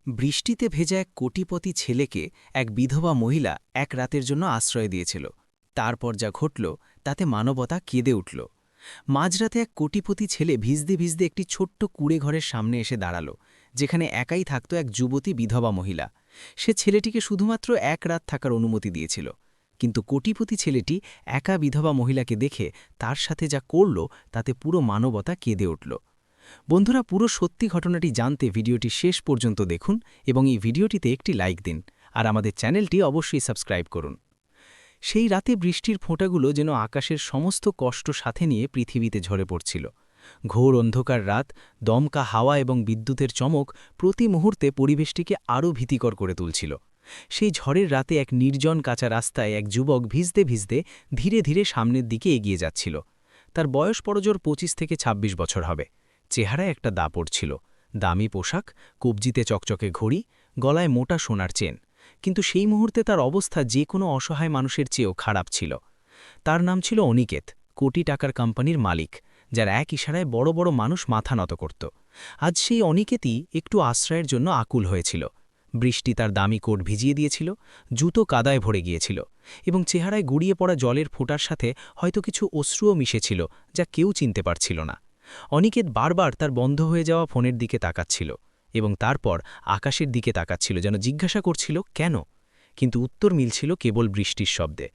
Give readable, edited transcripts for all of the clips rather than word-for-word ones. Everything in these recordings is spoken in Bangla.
বৃষ্টিতে ভেজা এক কোটিপতি ছেলেকে এক বিধবা মহিলা এক রাতের জন্য আশ্রয় দিয়েছিল। তারপর যা ঘটল তাতে মানবতা কেঁদে উঠল। মাঝরাতে এক কোটিপতি ছেলে ভিজতে ভিজতে একটি ছোট্ট কুঁড়ে ঘরের সামনে এসে দাঁড়াল, যেখানে একাই থাকত এক যুবতী বিধবা মহিলা। সে ছেলেটিকে শুধুমাত্র এক রাত থাকার অনুমতি দিয়েছিল, কিন্তু কোটিপতি ছেলেটি একা বিধবা মহিলাকে দেখে তার সাথে যা করল তাতে পুরো মানবতা কেঁদে উঠল। বন্ধুরা, পুরো সত্যি ঘটনাটি জানতে ভিডিওটি শেষ পর্যন্ত দেখুন এবং এই ভিডিওটিতে একটি লাইক দিন, আর আমাদের চ্যানেলটি অবশ্যই সাবস্ক্রাইব করুন। সেই রাতে বৃষ্টির ফোঁটাগুলো যেন আকাশের সমস্ত কষ্ট সাথে নিয়ে পৃথিবীতে ঝরে পড়ছিল। ঘোর অন্ধকার রাত, দমকা হাওয়া এবং বিদ্যুতের চমক প্রতি মুহূর্তে পরিবেশটিকে আরও ভীতিকর করে তুলছিল। সেই ঝড়ের রাতে এক নির্জন কাঁচা রাস্তায় এক যুবক ভিজতে ভিজতে ধীরে ধীরে সামনের দিকে এগিয়ে যাচ্ছিল। তার বয়স পরজোর 25 থেকে 26 বছর হবে। চেহারায় একটা দাপট ছিল, দামি পোশাক, কবজিতে চকচকে ঘড়ি, গলায় মোটা সোনার চেন। কিন্তু সেই মুহূর্তে তার অবস্থা যে কোনো অসহায় মানুষের চেয়েও খারাপ ছিল। তার নাম ছিল অনিকেত, কোটি টাকার কোম্পানির মালিক, যার এক ইশারায় বড় বড় মানুষ মাথা নত করত। আজ সেই অনিকেতই একটু আশ্রয়ের জন্য আকুল হয়েছিল। বৃষ্টি তার দামি কোট ভিজিয়ে দিয়েছিল, জুতো কাদায় ভরে গিয়েছিল, এবং চেহারায় গড়িয়ে পড়া জলের ফোঁটার সাথে হয়তো কিছু অশ্রুও মিশেছিল, যা কেউ চিনতে পারছিল না। অনিকেত বারবার তার বন্ধ হয়ে যাওয়া ফোনের দিকে তাকাচ্ছিল এবং তারপর আকাশের দিকে তাকাচ্ছিল, যেন জিজ্ঞাসা করছিল কেন, কিন্তু উত্তর মিলছিল কেবল বৃষ্টির শব্দে।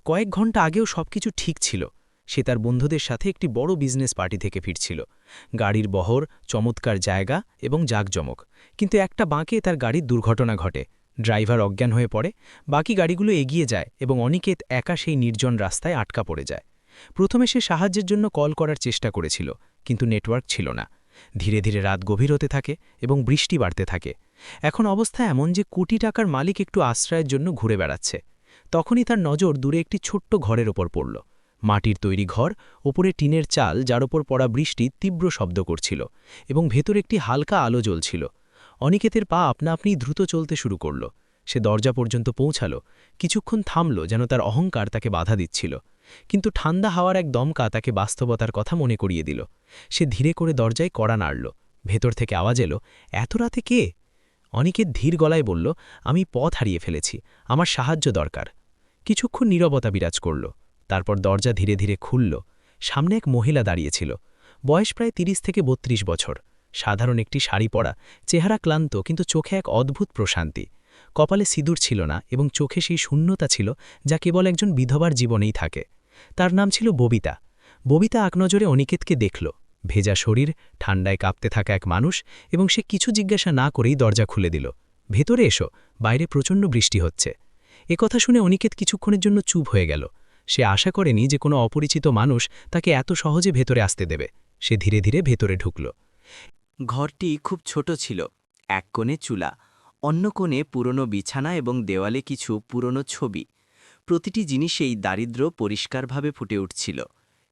কয়েক ঘন্টা আগেও সবকিছু ঠিক ছিল। সে তার বন্ধুদের সাথে একটি বড় বিজনেস পার্টি থেকে ফিরছিল। গাড়ির বহর, চমৎকার জায়গা এবং জাঁকজমক, কিন্তু একটা বাঁকে তার গাড়ির দুর্ঘটনা ঘটে। ড্রাইভার অজ্ঞান হয়ে পড়ে, বাকি গাড়িগুলো এগিয়ে যায় এবং অনিকেত একা সেই নির্জন রাস্তায় আটকা পড়ে যায়। প্রথমে সে সাহায্যের জন্য কল করার চেষ্টা করেছিল, কিন্তু নেটওয়ার্ক ছিল না। ধীরে ধীরে রাত গভীর হতে থাকে এবং বৃষ্টি বাড়তে থাকে। এখন অবস্থা এমন যে কোটি টাকার মালিক একটু আশ্রয়ের জন্য ঘুরে বেড়াচ্ছে। তখনই তার নজর দূরে একটি ছোট্ট ঘরের ওপর পড়ল। মাটির তৈরি ঘর, ওপরে টিনের চাল, যার ওপর পড়া বৃষ্টি তীব্র শব্দ করছিল, এবং ভেতর একটি হালকা আলো জ্বলছিল। অনিকেতের পা আপনা আপনি দ্রুত চলতে শুরু করল। সে দরজা পর্যন্ত পৌঁছাল, কিছুক্ষণ থামল, যেন তার অহংকার তাকে বাধা দিচ্ছিল। কিন্তু ঠান্ডা হাওয়ার এক দমকা তাকে বাস্তবতার কথা মনে করিয়ে দিল। সে ধীরে করে দরজায় কড়া নাড়ল। ভেতর থেকে আওয়াজ এলো, এত রাতে কে? অনিকেত ধীর গলায় বলল, আমি পথ হারিয়ে ফেলেছি, আমার সাহায্য দরকার। কিছুক্ষণ নীরবতা বিরাজ করল। তারপর দরজা ধীরে ধীরে খুলল। সামনে এক মহিলা দাঁড়িয়েছিল, বয়স প্রায় 30 থেকে 32 বছর। সাধারণ একটি শাড়ি পরা, চেহারা ক্লান্ত, কিন্তু চোখে এক অদ্ভুত প্রশান্তি। কপালে সিঁদুর ছিল না এবং চোখে সেই শূন্যতা ছিল যা কেবল একজন বিধবার জীবনেই থাকে। তার নাম ছিল ববিতা। ববিতা আকনজরে অনিকেতকে দেখল, ভেজা শরীর, ঠান্ডায় কাঁপতে থাকা এক মানুষ, এবং সে কিছু জিজ্ঞাসা না করেই দরজা খুলে দিল। ভেতরে এসো, বাইরে প্রচণ্ড বৃষ্টি হচ্ছে। কথা শুনে অনিকেত কিছুক্ষণের জন্য চুপ হয়ে গেল। সে আশা করেনি যে কোনো অপরিচিত মানুষ তাকে এত সহজে ভেতরে আসতে দেবে। সে ধীরে ধীরে ভেতরে ঢুকল। ঘরটি খুব ছোট ছিল। এক কোণে চুলা, অন্য কোণে পুরনো বিছানা এবং দেওয়ালে কিছু পুরনো ছবি। প্রতিটি জিনিসেই দারিদ্র্য পরিষ্কারভাবে ফুটে উঠছিল,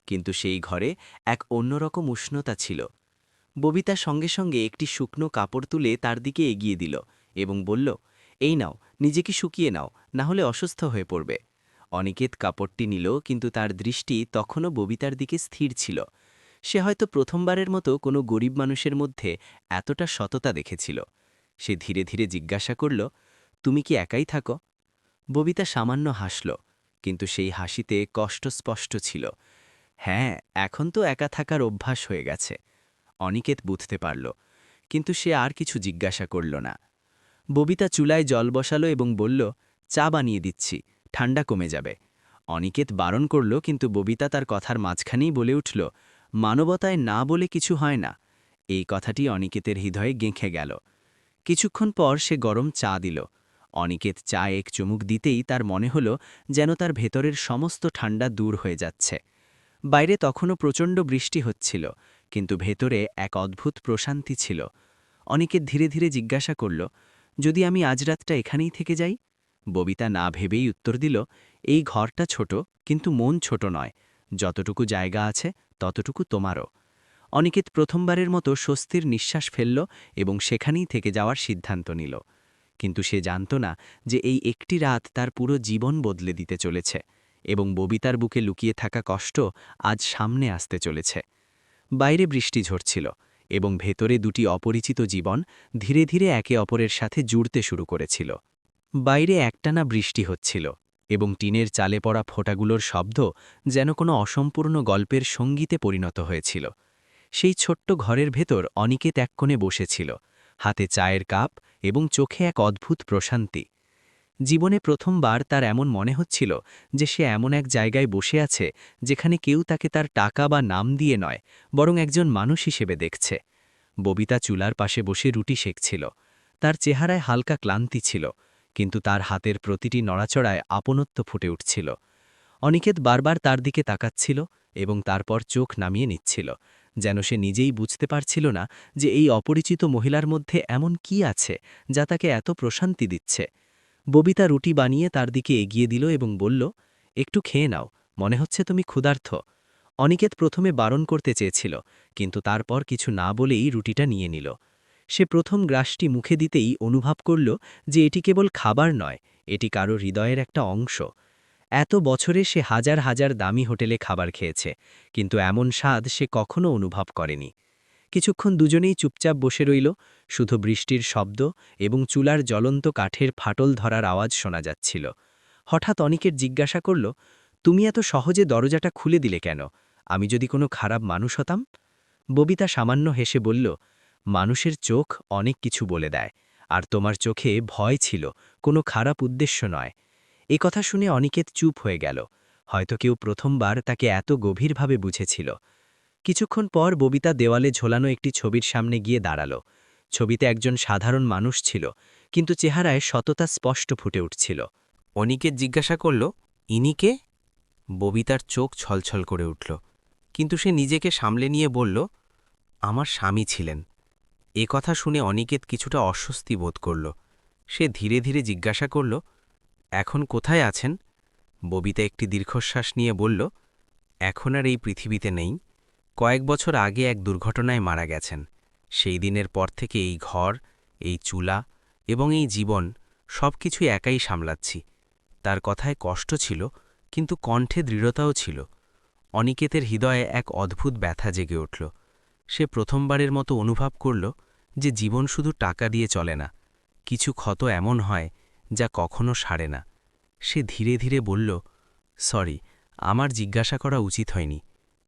কিন্তু সেই ঘরে এক অন্যরকম উষ্ণতা ছিল। ববিতা সঙ্গে সঙ্গে একটি শুকনো কাপড় তুলে তার দিকে এগিয়ে দিল এবং বলল, এই নাও, নিজেকে শুকিয়ে নাও, না হলে অসুস্থ হয়ে পড়বে। অনিকেত কাপড়টি নিল, কিন্তু তার দৃষ্টি তখনও ববিতার দিকে স্থির ছিল। সে হয়তো প্রথমবারের মতো কোনো গরিব মানুষের মধ্যে এতটা সততা দেখেছিল। সে ধীরে ধীরে জিজ্ঞাসা করল, তুমি কি একাই থাকো? ববিতা সামান্য হাসল, কিন্তু সেই হাসিতে কষ্ট স্পষ্ট ছিল। হ্যাঁ, এখন তো একা থাকার অভ্যাস হয়ে গেছে। অনিকেত বুঝতে পারল, কিন্তু সে আর কিছু জিজ্ঞাসা করল না। ববিতা চুলায় জল বসালো এবং বলল, চা বানিয়ে দিচ্ছি, ঠান্ডা কমে যাবে। অনিকেত বারণ করল, কিন্তু ববিতা তার কথার মাঝখানেই বলে উঠল, মানবতায় না বলে কিছু হয় না। এই কথাটি অনিকেতের হৃদয়ে গেঁথে গেল। কিছুক্ষণ পর সে গরম চা দিল। অনিকেত চা এক চুমুক দিতেই তার মনে হল যেন তার ভেতরের সমস্ত ঠান্ডা দূর হয়ে যাচ্ছে। বাইরে তখনও প্রচণ্ড বৃষ্টি হচ্ছিল, কিন্তু ভেতরে এক অদ্ভুত প্রশান্তি ছিল। অনিকেত ধীরে ধীরে জিজ্ঞাসা করল, যদি আমি আজ রাতটা এখানেই থেকে যাই? ববিতা না ভেবেই উত্তর দিল, এই ঘরটা ছোট, কিন্তু মন ছোট নয়। যতটুকু জায়গা আছে ততটুকু তোমারও। অনিকেত প্রথমবারের মতো স্বস্তির নিঃশ্বাস ফেলল এবং সেখানেই থেকে যাওয়ার সিদ্ধান্ত নিল। কিন্তু সে জানত না যে এই একটি রাত তার পুরো জীবন বদলে দিতে চলেছে, এবং ববিতার বুকে লুকিয়ে থাকা কষ্ট আজ সামনে আসতে চলেছে। বাইরে বৃষ্টি ঝরছিল এবং ভেতরে দুটি অপরিচিত জীবন ধীরে ধীরে একে অপরের সাথে জুড়তে শুরু করেছিল। বাইরে একটানা বৃষ্টি হচ্ছিল এবং টিনের চালে পড়া ফোঁটাগুলোর শব্দ যেন কোনো অসম্পূর্ণ গল্পের সঙ্গীতে পরিণত হয়েছিল। সেই ছোট্ট ঘরের ভেতর অনিকেত এক কোণে বসেছিল, হাতে চায়ের কাপ এবং চোখে এক অদ্ভুত প্রশান্তি। জীবনে প্রথমবার তার এমন মনে হচ্ছিল যে সে এমন এক জায়গায় বসে আছে যেখানে কেউ তাকে তার টাকা বা নাম দিয়ে নয়, বরং একজন মানুষ হিসেবে দেখছে। ববিতা চুলার পাশে বসে রুটি সেঁকছিল। তার চেহারায় হালকা ক্লান্তি ছিল, কিন্তু তার হাতের প্রতিটি নড়াচড়ায় আপনত্ব ফুটে উঠছিল। অনিকেত বারবার তার দিকে তাকাচ্ছিল এবং তারপর চোখ নামিয়ে নিচ্ছিল, যেন সে নিজেই বুঝতে পারছিল না যে এই অপরিচিত মহিলার মধ্যে এমন কি আছে যা তাকে এত প্রশান্তি দিচ্ছে। ববিতা রুটি বানিয়ে তার দিকে এগিয়ে দিল এবং বলল, একটু খেয়ে নাও, মনে হচ্ছে তুমি ক্ষুধার্ত। অনিকেত প্রথমে বারণ করতে চেয়েছিল, কিন্তু তারপর কিছু না বলেই রুটিটা নিয়ে নিল। সে প্রথম গ্রাসটি মুখে দিতেই অনুভব করল যে এটি কেবল খাবার নয়, এটি কারো হৃদয়ের একটা অংশ। এত বছরে সে হাজার হাজার দামি হোটেলে খাবার খেয়েছে, কিন্তু এমন স্বাদ সে কখনো অনুভব করেনি। কিছুক্ষণ দুজনেই চুপচাপ বসে রইল, শুধু বৃষ্টির শব্দ এবং চুলার জ্বলন্ত কাঠের ফাটল ধরার আওয়াজ শোনা যাচ্ছিল। হঠাৎ অনিকেত জিজ্ঞাসা করল, তুমি এত সহজে দরজাটা খুলে দিলে কেন? আমি যদি কোনো খারাপ মানুষ হতাম? ববিতা সামান্য হেসে বলল, মানুষের চোখ অনেক কিছু বলে দেয়, আর তোমার চোখে ভয় ছিল, কোনো খারাপ উদ্দেশ্য নয়। এ কথা শুনে অনিকেত চুপ হয়ে গেল। হয়তো কেউ প্রথমবার তাকে এত গভীরভাবে বুঝেছিল। কিছুক্ষণ পর ববিতা দেওয়ালে ঝোলানো একটি ছবির সামনে গিয়ে দাঁড়াল। ছবিতে একজন সাধারণ মানুষ ছিল, কিন্তু চেহারায় সততা স্পষ্ট ফুটে উঠছিল। অনিকেত জিজ্ঞাসা করল, ইনি কে? ববিতার চোখ ছলছল করে উঠল, কিন্তু সে নিজেকে সামলে নিয়ে বলল, আমার স্বামী ছিলেন। এ কথা শুনে অনিকেত কিছুটা অস্বস্তি বোধ করল। সে ধীরে ধীরে জিজ্ঞাসা করল, এখন কোথায় আছেন? ববিতা একটি দীর্ঘশ্বাস নিয়ে বলল, এখন আর এই পৃথিবীতে নেই। কয়েক বছর আগে এক দুর্ঘটনায় মারা গেছেন। সেই দিনের পর থেকে এই ঘর, এই চুলা এবং এই জীবন সবকিছুই একাই সামলাচ্ছি। তার কথায় কষ্ট ছিল, কিন্তু কণ্ঠে দৃঢ়তাও ছিল। অনিকেতের হৃদয়ে এক অদ্ভুত ব্যথা জেগে উঠল। সে প্রথমবারের মতো অনুভব করল যে জীবন শুধু টাকা দিয়ে চলে না, কিছু ক্ষত এমন হয় যা কখনো সারে না। সে ধীরে ধীরে বলল, সরি, আমার জিজ্ঞাসা করা উচিত হয়নি।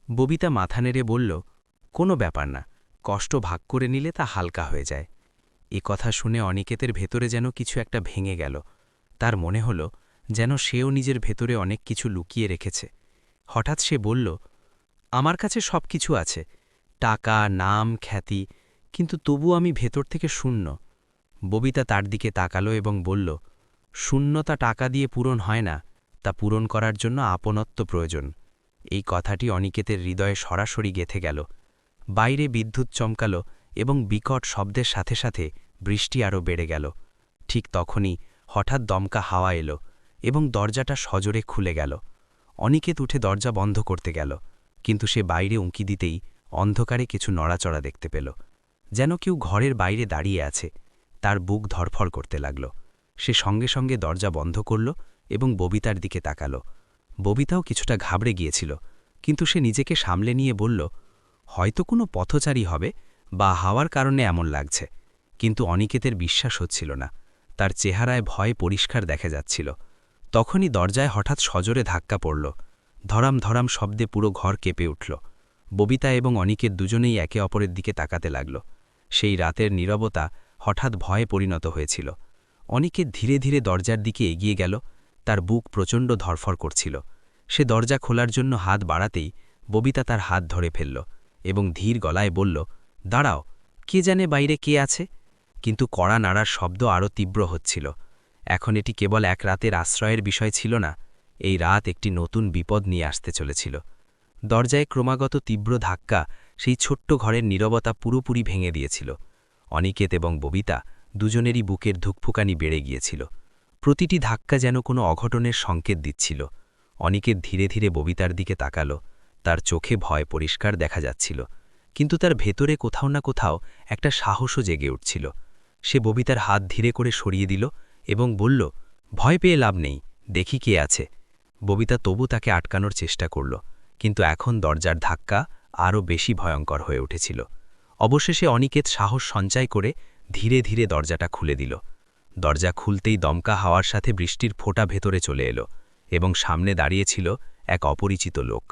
ববিতা মাথা নেড়ে বলল, কোনো ব্যাপার না, কষ্ট ভাগ করে নিলে তা হালকা হয়ে যায়। এ কথা শুনে অনিকেতের ভেতরে যেন কিছু একটা ভেঙে গেল। তার মনে হল যেন সেও নিজের ভেতরে অনেক কিছু লুকিয়ে রেখেছে। হঠাৎ সে বলল, আমার কাছে সব কিছু আছে, টাকা, নাম, খ্যাতি, কিন্তু তবু আমি ভেতর থেকে শূন্য। ববিতা তার দিকে তাকালো এবং বলল, শূন্যতা টাকা দিয়ে পূরণ হয় না, তা পূরণ করার জন্য আপনত্ব প্রয়োজন। এই কথাটি অনিকেতের হৃদয়ে সরাসরি গেঁথে গেল। বাইরে বিদ্যুৎ চমকাল এবং বিকট শব্দের সাথে সাথে বৃষ্টি আরও বেড়ে গেল। ঠিক তখনই হঠাৎ দমকা হাওয়া এলো এবং দরজাটা সজোরে খুলে গেল। অনিকেত উঠে দরজা বন্ধ করতে গেল, কিন্তু সে বাইরে উঁকি দিতেই অন্ধকারে কিছু নড়াচড়া দেখতে পেল, যেন কেউ ঘরের বাইরে দাঁড়িয়ে আছে। তার বুক ধরফর করতে লাগল। সে সঙ্গে সঙ্গে দরজা বন্ধ করল এবং ববিতার দিকে তাকাল। ববিতাও কিছুটা ঘাবড়ে গিয়েছিল, কিন্তু সে নিজেকে সামলে নিয়ে বলল, হয়তো কোনো পথচারী হবে বা হাওয়ার কারণে এমন লাগছে। কিন্তু অনিকেতের বিশ্বাস হচ্ছিল না। তার চেহারায় ভয় পরিষ্কার দেখা যাচ্ছিল। তখনই দরজায় হঠাৎ সজোরে ধাক্কা পড়ল। ধরাম ধরাম শব্দে পুরো ঘর কেঁপে উঠল। ববিতা এবং অনিকেত দুজনেই একে অপরের দিকে তাকাতে লাগল। সেই রাতের নীরবতা হঠাৎ ভয়ে পরিণত হয়েছিল। অনিকেত ধীরে ধীরে দরজার দিকে এগিয়ে গেল। তার বুক প্রচণ্ড ধরফর করছিল। সে দরজা খোলার জন্য হাত বাড়াতেই ববিতা তার হাত ধরে ফেলল এবং ধীর গলায় বলল, দাঁড়াও, কে জানে বাইরে কে আছে? কিন্তু কড়া নাড়ার শব্দ আরও তীব্র হচ্ছিল। এখন এটি কেবল এক রাতের আশ্রয়ের বিষয় ছিল না, এই রাত একটি নতুন বিপদ নিয়ে আসতে চলেছিল। দরজায় ক্রমাগত তীব্র ধাক্কা সেই ছোট্ট ঘরের নীরবতা পুরোপুরি ভেঙে দিয়েছিল। অনিকেত এবং ববিতা দুজনেরই বুকের ধুকফুকানি বেড়ে গিয়েছিল। প্রতিটি ধাক্কা যেন কোনো অঘটনের সংকেত দিচ্ছিল। অনিকেত ধীরে ধীরে ববিতার দিকে তাকাল। তার চোখে ভয় পরিষ্কার দেখা যাচ্ছিল, কিন্তু তার ভেতরে কোথাও না কোথাও একটা সাহসও জেগে উঠছিল। সে ববিতার হাত ধীরে করে সরিয়ে দিল এবং বলল, ভয় পেয়ে লাভ নেই, দেখি কে আছে। ববিতা তবু তাকে আটকানোর চেষ্টা করল, কিন্তু এখন দরজার ধাক্কা আরও বেশি ভয়ঙ্কর হয়ে উঠেছিল। অবশেষে অনিকেত সাহস সঞ্চয় করে ধীরে ধীরে দরজাটা খুলে দিল। দরজা খুলতেই দমকা হাওয়ার সাথে বৃষ্টির ফোঁটা ভেতরে চলে এলো এবং সামনে দাঁড়িয়েছিল এক অপরিচিত লোক।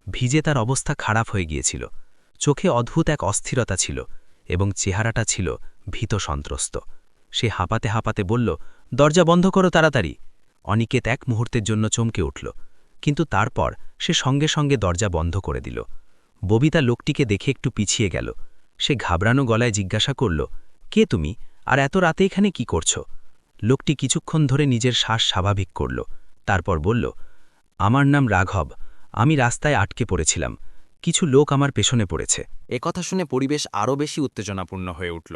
ভিজে তার অবস্থা খারাপ হয়ে গিয়েছিল, চোখে অদ্ভুত এক অস্থিরতা ছিল এবং চেহারাটা ছিল ভীত সন্ত্রস্ত। সে হাঁপাতে হাঁপাতে বলল, দরজা বন্ধ করো তাড়াতাড়ি। অনিকেত এক মুহূর্তের জন্য চমকে উঠল, কিন্তু তারপর সে সঙ্গে সঙ্গে দরজা বন্ধ করে দিল। ববিতা লোকটিকে দেখে একটু পিছিয়ে গেল। সে ঘাবড়ানো গলায় জিজ্ঞাসা করল, কে তুমি, আর এত রাতে এখানে কি করছো? লোকটি কিছুক্ষণ ধরে নিজের শ্বাস স্বাভাবিক করল, তারপর বলল, আমার নাম রাঘব, আমি রাস্তায় আটকে পড়েছিলাম, কিছু লোক আমার পেছনে পড়েছে। একথা শুনে পরিবেশ আরও বেশি উত্তেজনাপূর্ণ হয়ে উঠল।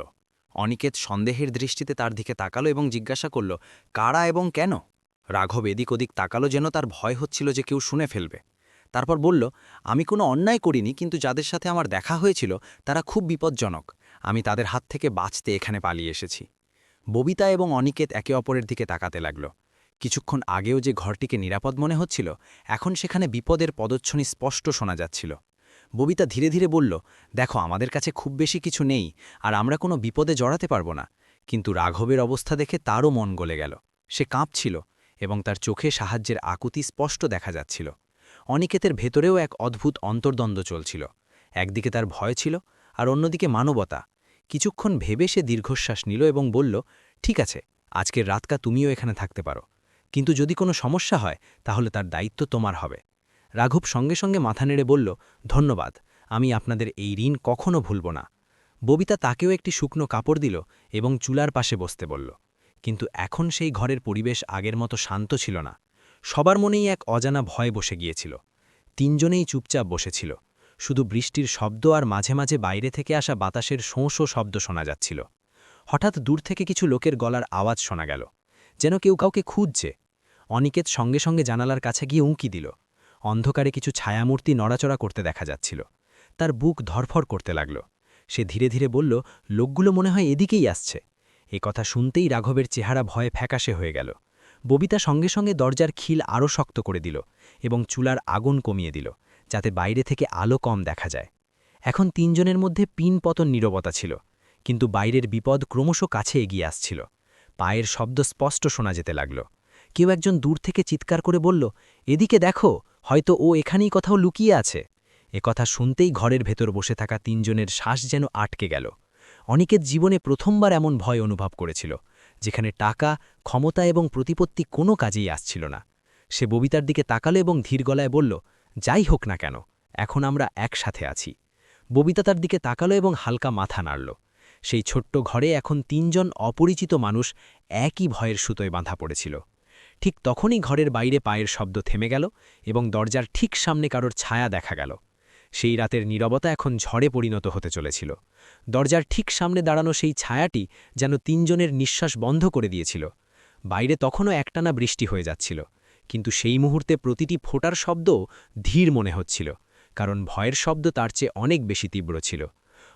অনিকেত সন্দেহের দৃষ্টিতে তার দিকে তাকালো এবং জিজ্ঞাসা করল, কারা এবং কেন? রাঘব এদিক ওদিক তাকালো, যেন তার ভয় হচ্ছিল যে কেউ শুনে ফেলবে। তারপর বলল, আমি কোনো অন্যায় করিনি, কিন্তু যাদের সাথে আমার দেখা হয়েছিল তারা খুব বিপজ্জনক। আমি তাদের হাত থেকে বাঁচতে এখানে পালিয়ে এসেছি। ববিতা এবং অনিকেত একে অপরের দিকে তাকাতে লাগল। কিছুক্ষণ আগেও যে ঘরটিকে নিরাপদ মনে হচ্ছিল, এখন সেখানে বিপদের পদচ্ছনি স্পষ্ট শোনা যাচ্ছিল। ববিতা ধীরে ধীরে বলল, দেখো, আমাদের কাছে খুব বেশি কিছু নেই, আর আমরা কোনো বিপদে জড়াতে পারব না। কিন্তু রাঘবের অবস্থা দেখে তারও মন গলে গেল। সে কাঁপছিল এবং তার চোখে সাহায্যের আকুতি স্পষ্ট দেখা যাচ্ছিল। অনিকেতের ভেতরেও এক অদ্ভুত অন্তর্দ্বন্দ্ব চলছিল। একদিকে তার ভয় ছিল, আর অন্যদিকে মানবতা। কিছুক্ষণ ভেবে সে দীর্ঘশ্বাস নিল এবং বলল, ঠিক আছে, আজকের রাতটা তুমিও এখানে থাকতে পারো, কিন্তু যদি কোনো সমস্যা হয় তাহলে তার দায়িত্ব তোমার হবে। রাঘব সঙ্গে সঙ্গে মাথা নেড়ে বলল, ধন্যবাদ, আমি আপনাদের এই ঋণ কখনো ভুলব না। ববিতা তাকেও একটি শুকনো কাপড় দিল এবং চুলার পাশে বসতে বলল। কিন্তু এখন সেই ঘরের পরিবেশ আগের মতো শান্ত ছিল না। সবার মনেই এক অজানা ভয় বসে গিয়েছিল। তিনজনেই চুপচাপ বসেছিল। শুধু বৃষ্টির শব্দ আর মাঝে মাঝে বাইরে থেকে আসা বাতাসের শোঁ শোঁ শব্দ শোনা যাচ্ছিল। হঠাৎ দূর থেকে কিছু লোকের গলার আওয়াজ শোনা গেল, যেন কেউ কাউকে খুঁজছে। অনিকেত সঙ্গে সঙ্গে জানালার কাছে গিয়ে উঁকি দিল। অন্ধকারে কিছু ছায়ামূর্তি নড়াচড়া করতে দেখা যাচ্ছিল। তার বুক ধরফর করতে লাগল। সে ধীরে ধীরে বলল, লোকগুলো মনে হয় এদিকেই আসছে। এ কথা শুনতেই রাঘবের চেহারা ভয়ে ফ্যাকাশে হয়ে গেল। ববিতা সঙ্গে সঙ্গে দরজার খিল আরও শক্ত করে দিল এবং চুলার আগুন কমিয়ে দিল, যাতে বাইরে থেকে আলো কম দেখা যায়। এখন তিনজনের মধ্যে পিন-পতন নীরবতা ছিল, কিন্তু বাইরের বিপদ ক্রমশ কাছে এগিয়ে আসছিল। পায়ের শব্দ স্পষ্ট শোনা যেতে লাগল। কেউ একজন দূর থেকে চিৎকার করে বলল, এদিকে দেখো, হয়তো ও এখানেই কোথাও লুকিয়ে আছে। একথা শুনতেই ঘরের ভেতর বসে থাকা তিনজনের শ্বাস যেন আটকে গেল। অনিকেত জীবনে প্রথমবার এমন ভয় অনুভব করেছিল, যেখানে টাকা, ক্ষমতা এবং প্রতিপত্তি কোনো কাজেই আসছিল না। সে ববিতার দিকে তাকালো এবং ধীর গলায় বলল, যাই হোক না কেন, এখন আমরা একসাথে আছি। ববিতা তার দিকে তাকালো এবং হালকা মাথা নাড়ল। সেই ছোট্ট ঘরে এখন তিনজন অপরিচিত মানুষ একই ভয়ের সুতোয় বাঁধা পড়েছিল। ঠিক তখনই ঘরের বাইরে পায়ের শব্দ থেমে গেল এবং দরজার ঠিক সামনে কারোর ছায়া দেখা গেল। সেই রাতের নীরবতা এখন ঝড়ে পরিণত হতে চলেছিল। দরজার ঠিক সামনে দাঁড়ানো সেই ছায়াটি যেন তিনজনের নিঃশ্বাস বন্ধ করে দিয়েছিল। বাইরে তখনও একটানা বৃষ্টি হয়ে যাচ্ছিল, কিন্তু সেই মুহূর্তে প্রতিটি ফোঁটার শব্দও ধীর মনে হচ্ছিল, কারণ ভয়ের শব্দ তার চেয়ে অনেক বেশি তীব্র ছিল।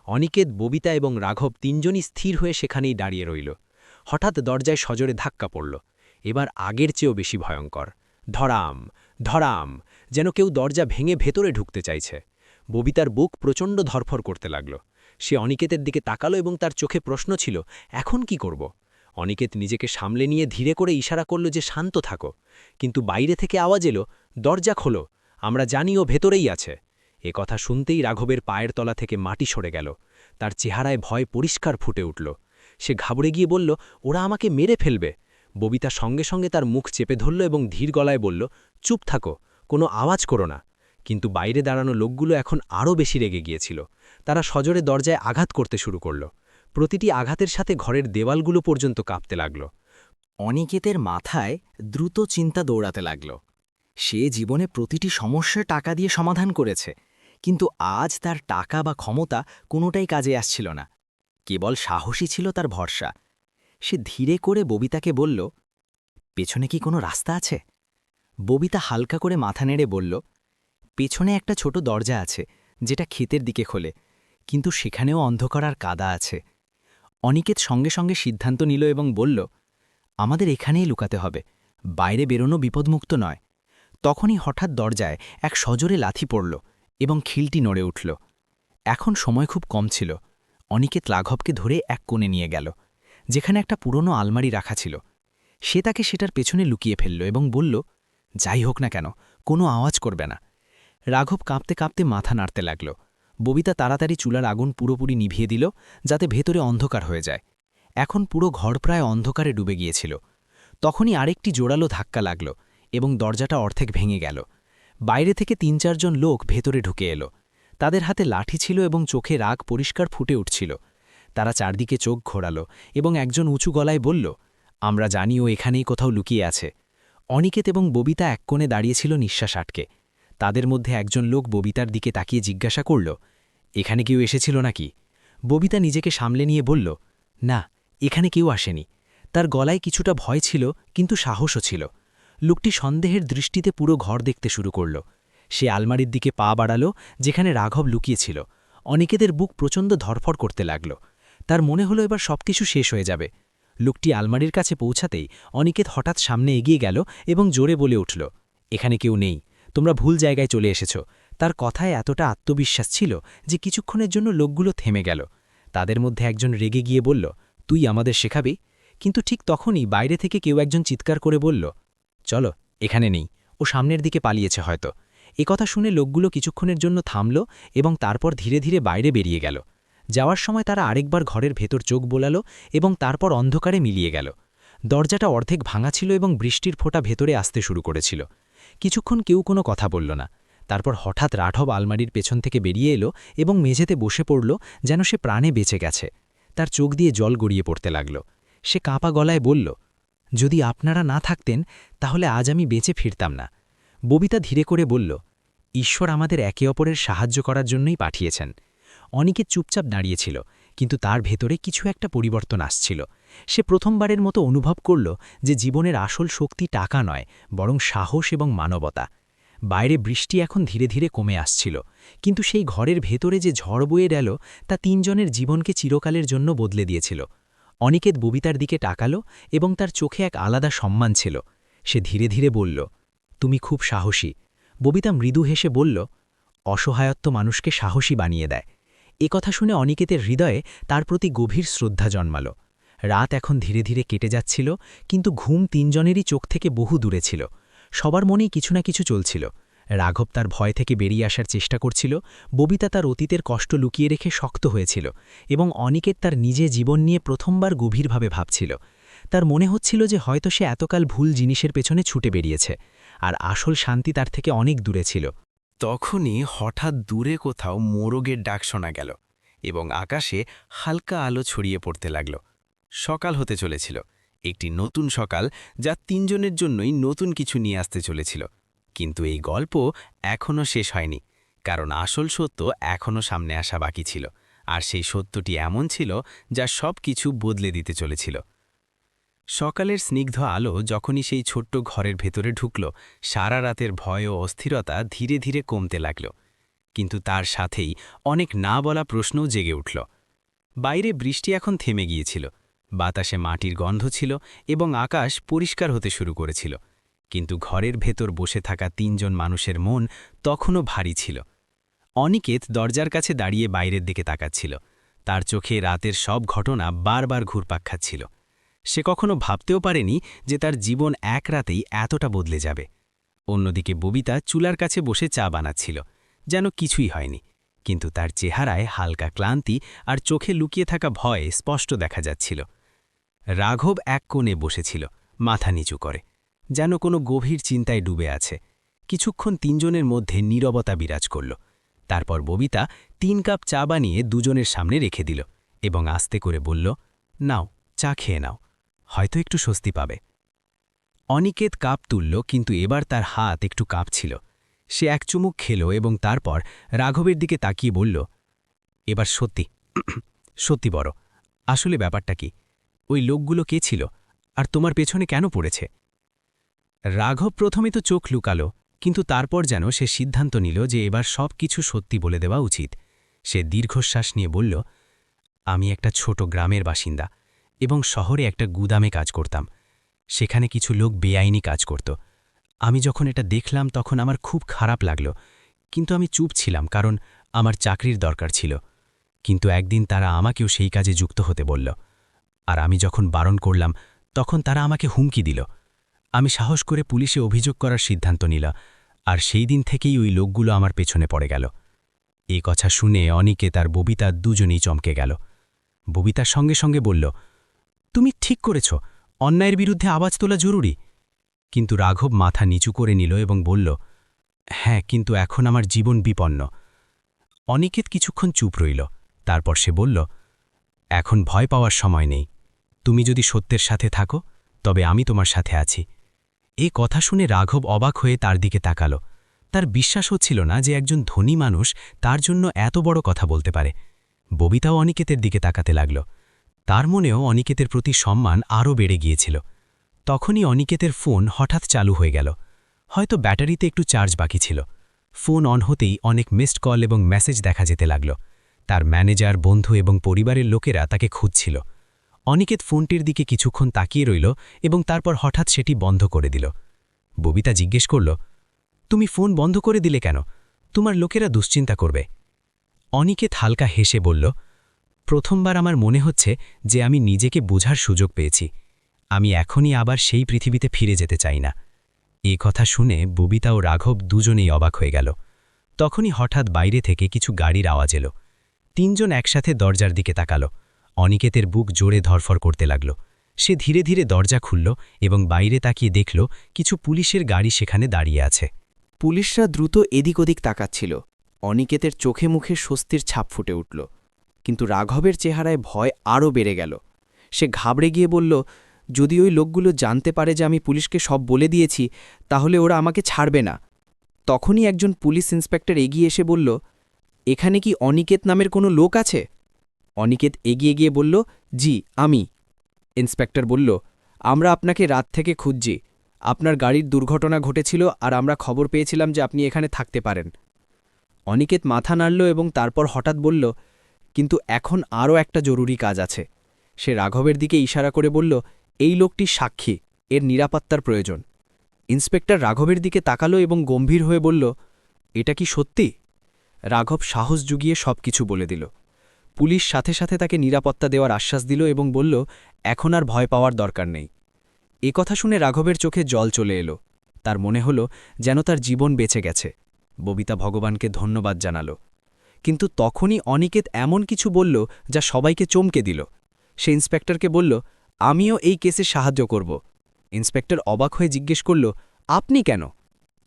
অনিকেত, ববিতা এবং রাঘব তিনজনই স্থির হয়ে সেখানেই দাঁড়িয়ে রইল। হঠাৎ দরজায় সজোরে ধাক্কা পড়ল, এবার আগের চেয়েও বেশি ভয়ঙ্কর। ধড়াম ধড়াম, যেন কেউ দরজা ভেঙে ভেতরে ঢুকতে চাইছে। ববিতার বুক প্রচণ্ড ধরফর করতে লাগল। সে অনিকেতের দিকে তাকালো এবং তার চোখে প্রশ্ন ছিল, এখন কি করব? অনিকেত নিজেকে সামলে নিয়ে ধীরে করে ইশারা করল যে শান্ত থাকো, কিন্তু বাইরে থেকে আওয়াজ এলো, দরজা খোলো, আমরা জানি ও ভেতরেই আছে। এ কথা শুনতেই রাঘবের পায়ের তলা থেকে মাটি সরে গেল। তার চেহারায় ভয় পরিষ্কার ফুটে উঠল। সে ঘাবড়ে গিয়ে বলল, ওরা আমাকে মেরে ফেলবে। ববিতা সঙ্গে সঙ্গে তার মুখ চেপে ধরল এবং ধীর গলায় বলল, চুপ থাকো, কোনো আওয়াজ করো না। কিন্তু বাইরে দাঁড়ানো লোকগুলো এখন আরও বেশি রেগে গিয়েছিল। তারা সজোরে দরজায় আঘাত করতে শুরু করল। প্রতিটি আঘাতের সাথে ঘরের দেওয়ালগুলো পর্যন্ত কাঁপতে লাগল। অনিকেতের মাথায় দ্রুত চিন্তা দৌড়াতে লাগল। সে জীবনে প্রতিটি সমস্যা টাকা দিয়ে সমাধান করেছে, কিন্তু আজ তার টাকা বা ক্ষমতা কোনোটাই কাজে আসছিল না। কেবল সাহসী ছিল তার ভরসা। সে ধীরে করে ববিতাকে বলল, পেছনে কি কোনো রাস্তা আছে? ববিতা হালকা করে মাথা নেড়ে বলল, পেছনে একটা ছোট দরজা আছে, যেটা ক্ষেতের দিকে খোলে, কিন্তু সেখানেও অন্ধকার আর কাদা আছে। অনিকেত সঙ্গে সঙ্গে সিদ্ধান্ত নিল এবং বলল, আমাদের এখানেই লুকাতে হবে, বাইরে বেরোনো বিপদমুক্ত নয়। তখনই হঠাৎ দরজায় এক সজোরে লাথি পড়ল এবং খিলটি নড়ে উঠল। এখন সময় খুব কম ছিল। অনিকেত রাঘবকে ধরে এক কোণে নিয়ে গেল, যেখানে একটা পুরনো আলমারি রাখা ছিল। সে তাকে সেটার পেছনে লুকিয়ে ফেলল এবং বলল, যাই হোক না কেন, কোনো আওয়াজ করবে না। রাঘব কাঁপতে কাঁপতে মাথা নাড়তে লাগল। ববিতা তাড়াতাড়ি চুলার আগুন পুরোপুরি নিভিয়ে দিল, যাতে ভেতরে অন্ধকার হয়ে যায়। এখন পুরো ঘর প্রায় অন্ধকারে ডুবে গিয়েছিল। তখনই আরেকটি জোরালো ধাক্কা লাগল এবং দরজাটা অর্ধেক ভেঙে গেল। বাইরে থেকে ৩-৪ জন লোক ভেতরে ঢুকে এলো। তাদের হাতে লাঠি ছিল এবং চোখে রাগ পরিষ্কার ফুটে উঠছিল। তারা চারদিকে চোখ ঘোরাল এবং একজন উঁচু গলায় বলল, আমরা জানি ও এখানেই কোথাও লুকিয়ে আছে। অনিকেত এবং ববিতা এক কোণে দাঁড়িয়েছিল নিঃশ্বাস আটকে। তাদের মধ্যে একজন লোক ববিতার দিকে তাকিয়ে জিজ্ঞাসা করল, এখানে কেউ এসেছিল নাকি? ববিতা নিজেকে সামলে নিয়ে বলল, না, এখানে কেউ আসেনি। তার গলায় কিছুটা ভয় ছিল, কিন্তু সাহসও ছিল। লোকটি সন্দেহের দৃষ্টিতে পুরো ঘর দেখতে শুরু করল। সে আলমারির দিকে পা বাড়াল, যেখানে রাঘব লুকিয়েছিল। অনিকেতের বুক প্রচণ্ড ধরফর করতে লাগল। তার মনে হলো এবার সবকিছু শেষ হয়ে যাবে। লোকটি আলমারির কাছে পৌঁছাতেই অনিকেত হঠাৎ সামনে এগিয়ে গেল এবং জোরে বলে উঠল, এখানে কেউ নেই, তোমরা ভুল জায়গায় চলে এসেছ। তার কথায় এতটা আত্মবিশ্বাস ছিল যে কিছুক্ষণের জন্য লোকগুলো থেমে গেল। তাদের মধ্যে একজন রেগে গিয়ে বলল, তুই আমাদের শেখাবি? কিন্তু ঠিক তখনই বাইরে থেকে কেউ একজন চিৎকার করে বলল, চলো, এখানে নেই, ও সামনের দিকে পালিয়েছে হয়তো। কথা শুনে লোকগুলো কিছুক্ষণের জন্য থামল এবং তারপর ধীরে ধীরে বাইরে বেরিয়ে গেল। যাওয়ার সময় তারা আরেকবার ঘরের ভেতর চোখ বোলাল এবং তারপর অন্ধকারে মিলিয়ে গেল। দরজাটা অর্ধেক ভাঙা ছিল এবং বৃষ্টির ফোঁটা ভেতরে আসতে শুরু করেছিল। কিছুক্ষণ কেউ কোনো কথা বলল না। তারপর হঠাৎ রাঘব আলমারির পেছন থেকে বেরিয়ে এলো এবং মেঝেতে বসে পড়ল, যেন সে প্রাণে বেঁচে গেছে। তার চোখ দিয়ে জল গড়িয়ে পড়তে লাগল। সে কাঁপা গলায় বলল, যদি আপনারা না থাকতেন তাহলে আজ আমি বেঁচে ফিরতাম না। ববিতা ধীরে করে বলল, ঈশ্বর আমাদের একে অপরের সাহায্য করার জন্যই পাঠিয়েছেন। অনিকেত চুপচাপ দাঁড়িয়েছিল, কিন্তু তার ভেতরে কিছু একটা পরিবর্তন আসছিল। সে প্রথমবারের মতো অনুভব করল যে জীবনের আসল শক্তি টাকা নয়, বরং সাহস এবং মানবতা। বাইরে বৃষ্টি এখন ধীরে ধীরে কমে আসছিল, কিন্তু সেই ঘরের ভেতরে যে ঝড় বয়ে গেল তা ৩ জনের জীবনকে চিরকালের জন্য বদলে দিয়েছিল। অনিকেত ববিতার দিকে তাকালো এবং তার চোখে এক আলাদা সম্মান ছিল। সে ধীরে ধীরে বলল, তুমি খুব সাহসী। ববিতা মৃদু হেসে বলল, অসহায়ত্ব মানুষকে সাহসী বানিয়ে দেয়। কথা শুনে অনিকেতের হৃদয়ে তার প্রতি গভীর শ্রদ্ধা জন্মাল। রাত এখন ধীরে ধীরে কেটে যাচ্ছিল, কিন্তু ঘুম ৩ জনেরই চোখ থেকে বহু দূরে ছিল। সবার মনেই কিছু না কিছু চলছিল। রাঘব তার ভয় থেকে বেরিয়ে আসার চেষ্টা করছিল, ববিতা তার অতীতের কষ্ট লুকিয়ে রেখে শক্ত হয়েছিল, এবং অনিকেত তার নিজে জীবন নিয়ে প্রথমবার গভীরভাবে ভাবছিল। তার মনে হচ্ছিল যে হয়তো সে এতকাল ভুল জিনিসের পেছনে ছুটে বেরিয়েছে, আর আসল শান্তি তার থেকে অনেক দূরে ছিল। তখনই হঠাৎ দূরে কোথাও মোরগের ডাক শোনা গেল এবং আকাশে হালকা আলো ছড়িয়ে পড়তে লাগল। সকাল হতে চলেছিল, একটি নতুন সকাল যা ৩ জনের জন্যই নতুন কিছু নিয়ে আসতে চলেছিল। কিন্তু এই গল্প এখনও শেষ হয়নি, কারণ আসল সত্য এখনও সামনে আসা বাকি ছিল, আর সেই সত্যটি এমন ছিল যা সব কিছু বদলে দিতে চলেছিল। সকালের স্নিগ্ধ আলো যখনই সেই ছোট্ট ঘরের ভেতরে ঢুকল, সারা রাতের ভয় ও অস্থিরতা ধীরে ধীরে কমতে লাগল। কিন্তু তার সাথেই অনেক না বলা প্রশ্নও জেগে উঠল। বাইরে বৃষ্টি এখন থেমে গিয়েছিল, বাতাসে মাটির গন্ধ ছিল এবং আকাশ পরিষ্কার হতে শুরু করেছিল। কিন্তু ঘরের ভেতর বসে থাকা ৩ জন মানুষের মন তখনও ভারী ছিল। অনিকেত দরজার কাছে দাঁড়িয়ে বাইরের দিকে তাকাচ্ছিল। তার চোখে রাতের সব ঘটনা বারবার ঘুরপাক খাচ্ছিল। সে কখনো ভাবতেও পারেনি যে তার জীবন এক রাতেই এতটা বদলে যাবে। অন্যদিকে ববিতা চুলার কাছে বসে চা বানাচ্ছিল, যেন কিছুই হয়নি, কিন্তু তার চেহারায় হালকা ক্লান্তি আর চোখে লুকিয়ে থাকা ভয় স্পষ্ট দেখা যাচ্ছিল। রাঘব এক কোণে বসেছিল, মাথা নিচু করে, যেন কোনো গভীর চিন্তায় ডুবে আছে। কিছুক্ষণ ৩ জনের মধ্যে নীরবতা বিরাজ করল। তারপর ববিতা ৩ কাপ চা বানিয়ে দুজনের সামনে রেখে দিল এবং আস্তে করে বলল, নাও, চা খেয়ে নাও, হয়তো একটু স্বস্তি পাবে। অনিকেত কাপ তুলল, কিন্তু এবার তার হাত একটু কাঁপছিল। সে এক চুমুক খেল এবং তারপর রাঘবের দিকে তাকিয়ে বলল, এবার সত্যি সত্যি বড়, আসলে ব্যাপারটা কি? ওই লোকগুলো কে ছিল, আর তোমার পেছনে কেন পড়েছে? রাঘব প্রথমে তো চোখ লুকালো, কিন্তু তারপর যেন সে সিদ্ধান্ত নিল যে এবার সব কিছু সত্যি বলে দেওয়া উচিত। সে দীর্ঘশ্বাস নিয়ে বলল, আমি একটা ছোট গ্রামের বাসিন্দা এবং শহরে একটা গুদামে কাজ করতাম। সেখানে কিছু লোক বেআইনি কাজ করত। আমি যখন এটা দেখলাম তখন আমার খুব খারাপ লাগল, কিন্তু আমি চুপ ছিলাম, কারণ আমার চাকরির দরকার ছিল। কিন্তু একদিন তারা আমাকেও সেই কাজে যুক্ত হতে বলল। আর আমি যখন বারণ করলাম তখন তারা আমাকে হুমকি দিল। আমি সাহস করে পুলিশে অভিযোগ করার সিদ্ধান্ত নিল, আর সেই দিন থেকেই ওই লোকগুলো আমার পেছনে পড়ে গেল। এই কথা শুনে অনিকেত আর ববিতা দুজনেই চমকে গেল। ববিতার সঙ্গে সঙ্গে বলল, তুমি ঠিক করেছ, অন্যায়ের বিরুদ্ধে আওয়াজ তোলা জরুরি। কিন্তু রাঘব মাথা নিচু করে নিল এবং বলল, হ্যাঁ, কিন্তু এখন আমার জীবন বিপন্ন। অনিকেত কিছুক্ষণ চুপ রইল, তারপর সে বলল, এখন ভয় পাওয়ার সময় নেই। তুমি যদি সত্যের সাথে থাকো তবে আমি তোমার সাথে আছি। এই কথা শুনে রাঘব অবাক হয়ে তার দিকে তাকাল। তার বিশ্বাস হচ্ছিল না যে একজন ধনী মানুষ তার জন্য এত বড় কথা বলতে পারে। ববিতাও অনিকেতের দিকে তাকাতে লাগল। তার মনেও অনিকেতের প্রতি সম্মান আরও বেড়ে গিয়েছিল। তখনই অনিকেতের ফোন হঠাৎ চালু হয়ে গেল। হয়তো ব্যাটারিতে একটু চার্জ বাকি ছিল। ফোন অন হতেই অনেক মিসড কল এবং মেসেজ দেখা যেতে লাগল। তার ম্যানেজার, বন্ধু এবং পরিবারের লোকেরা তাকে খুঁজছিল। অনিকেত ফোনটির দিকে কিছুক্ষণ তাকিয়ে রইল এবং তারপর হঠাৎ সেটি বন্ধ করে দিল। ববিতা জিজ্ঞেস করল, তুমি ফোন বন্ধ করে দিলে কেন? তোমার লোকেরা দুশ্চিন্তা করবে। অনিকেত হালকা হেসে বলল, প্রথমবার আমার মনে হচ্ছে যে আমি নিজেকে বোঝার সুযোগ পেয়েছি। আমি এখনই আবার সেই পৃথিবীতে ফিরে যেতে চাই না। এই কথা শুনে ববিতা ও রাঘব দুজনেই অবাক হয়ে গেল। তখনই হঠাৎ বাইরে থেকে কিছু গাড়ির আওয়াজ এলো। তিনজন একসাথে দরজার দিকে তাকাল। অনিকেতের বুক জোরে ধরফর করতে লাগল। সে ধীরে ধীরে দরজা খুলল এবং বাইরে তাকিয়ে দেখল কিছু পুলিশের গাড়ি সেখানে দাঁড়িয়ে আছে। পুলিশরা দ্রুত এদিক ওদিক তাকাচ্ছিল। অনিকেতের চোখে মুখে স্বস্তির ছাপ ফুটে উঠল, কিন্তু রাঘবের চেহারায় ভয় আরও বেড়ে গেল। সে ঘাবড়ে গিয়ে বলল, যদি ওই লোকগুলো জানতে পারে যে আমি পুলিশকে সব বলে দিয়েছি তাহলে ওরা আমাকে ছাড়বে না। তখনই একজন পুলিশ ইন্সপেক্টর এগিয়ে এসে বলল, এখানে কি অনিকেত নামের কোনো লোক আছে? অনিকেত এগিয়ে গিয়ে বলল, জি আমি। ইন্সপেক্টর বলল, আমরা আপনাকে রাত থেকে খুঁজছি। আপনার গাড়ির দুর্ঘটনা ঘটেছিল আর আমরা খবর পেয়েছিলাম যে আপনি এখানে থাকতে পারেন। অনিকেত মাথা নাড়ল এবং তারপর হঠাৎ বলল, কিন্তু এখন আরও একটা জরুরি কাজ আছে। সে রাঘবের দিকে ইশারা করে বলল, এই লোকটি সাক্ষী, এর নিরাপত্তার প্রয়োজন। ইন্সপেক্টর রাঘবের দিকে তাকালো এবং গম্ভীর হয়ে বলল, এটা কি সত্যি? রাঘব সাহস জুগিয়ে সব কিছু বলে দিল। পুলিশ সাথে সাথে তাকে নিরাপত্তা দেওয়ার আশ্বাস দিল এবং বলল, এখন আর ভয় পাওয়ার দরকার নেই। এ কথা শুনে রাঘবের চোখে জল চলে এলো। তার মনে হল যেন তার জীবন বেঁচে গেছে। ববিতা ভগবানকে ধন্যবাদ জানাল। কিন্তু তখনই অনিকেত এমন কিছু বলল যা সবাইকে চমকে দিল। সে ইন্সপেক্টরকে বলল, আমিও এই কেসে সাহায্য করব। ইন্সপেক্টর অবাক হয়ে জিজ্ঞেস করল, আপনি কেন?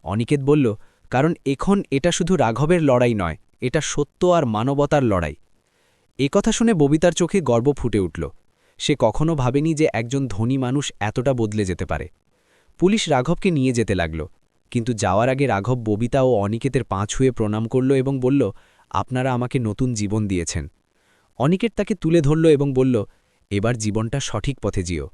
অনিকেত বলল, কারণ এখন এটা শুধু রাঘবের লড়াই নয়, এটা সত্য আর মানবতার লড়াই। এ কথা শুনে ববিতার চোখে গর্ব ফুটে উঠল। সে কখনো ভাবেনি যে একজন ধনী মানুষ এতটা বদলে যেতে পারে। পুলিশ রাঘবকে নিয়ে যেতে লাগল, কিন্তু যাওয়ার আগে রাঘব ববিতা ও অনিকেতের পা ছুঁয়ে প্রণাম করল এবং বলল, আপনারা আমাকে নতুন জীবন দিয়েছেন। অনিকেত তাকে তুলে ধরল এবং বলল, এবার জীবনটা সঠিক পথে জিও।